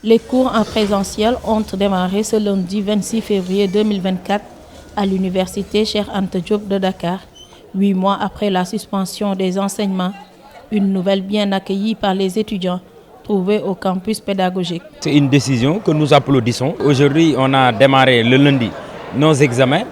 Les cours en présentiel ont démarré ce lundi 26 février 2024 à l'université Cheikh Anta Diop de Dakar, 8 mois après la suspension des enseignements. Une nouvelle bien accueillie par les étudiants trouvés au campus pédagogique. C'est une décision que nous applaudissons. Aujourd'hui, on a démarré le lundi nos examens.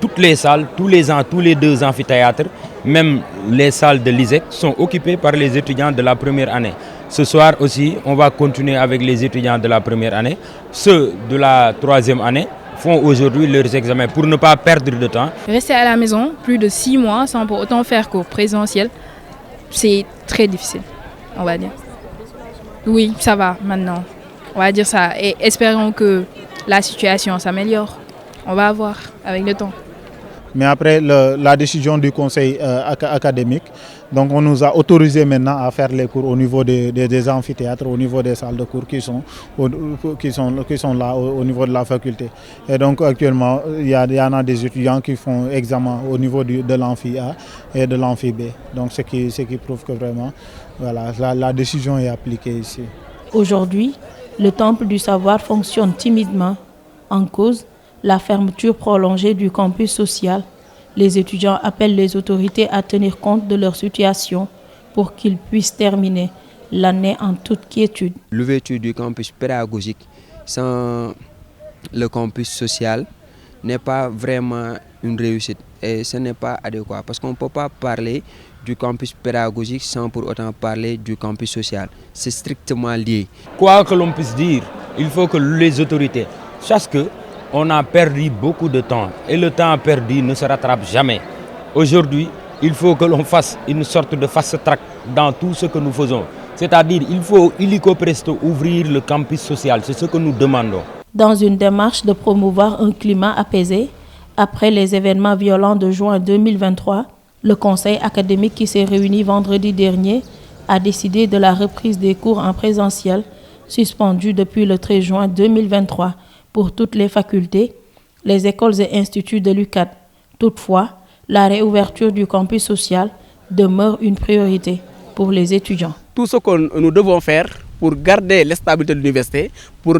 Toutes les salles, tous les 2 amphithéâtres, même les salles de l'ISEC sont occupées par les étudiants de la première année. Ce soir aussi, on va continuer avec les étudiants de la première année. Ceux de la 3e année font aujourd'hui leurs examens pour ne pas perdre de temps. Rester à la maison plus de 6 mois sans pour autant faire cours présentiel, c'est très difficile, on va dire. Oui, ça va maintenant, on va dire ça. Et espérons que la situation s'améliore. On va voir avec le temps. Mais après la décision du conseil académique, donc on nous a autorisé maintenant à faire les cours au niveau des amphithéâtres, au niveau des salles de cours qui sont là au niveau de la faculté. Et donc actuellement, il y en a des étudiants qui font examen au niveau de l'amphi A et de l'amphi B. Donc ce qui prouve que vraiment voilà, la décision est appliquée ici. Aujourd'hui, le temple du savoir fonctionne timidement. En cause, la fermeture prolongée du campus social. Les étudiants appellent les autorités à tenir compte de leur situation pour qu'ils puissent terminer l'année en toute quiétude. L'ouverture du campus pédagogique sans le campus social n'est pas vraiment une réussite et ce n'est pas adéquat parce qu'on ne peut pas parler du campus pédagogique sans pour autant parler du campus social. C'est strictement lié. Quoi que l'on puisse dire, il faut que les autorités sachent que on a perdu beaucoup de temps et le temps perdu ne se rattrape jamais. Aujourd'hui, il faut que l'on fasse une sorte de fast-track dans tout ce que nous faisons. C'est-à-dire il faut illico presto ouvrir le campus social, c'est ce que nous demandons. Dans une démarche de promouvoir un climat apaisé, après les événements violents de juin 2023, le conseil académique qui s'est réuni vendredi dernier a décidé de la reprise des cours en présentiel, suspendus depuis le 13 juin 2023. Pour toutes les facultés, les écoles et instituts de l'UCAD. Toutefois, la réouverture du campus social demeure une priorité pour les étudiants. Tout ce que nous devons faire pour garder la stabilité de l'université, pour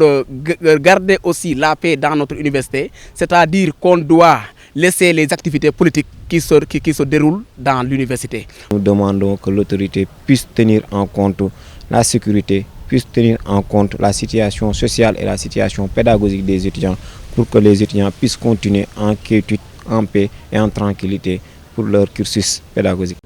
garder aussi la paix dans notre université, c'est-à-dire qu'on doit laisser les activités politiques qui se déroulent dans l'université. Nous demandons que l'autorité puisse tenir en compte la sécurité, puisse tenir en compte la situation sociale et la situation pédagogique des étudiants pour que les étudiants puissent continuer en quiétude, en paix et en tranquillité pour leur cursus pédagogique.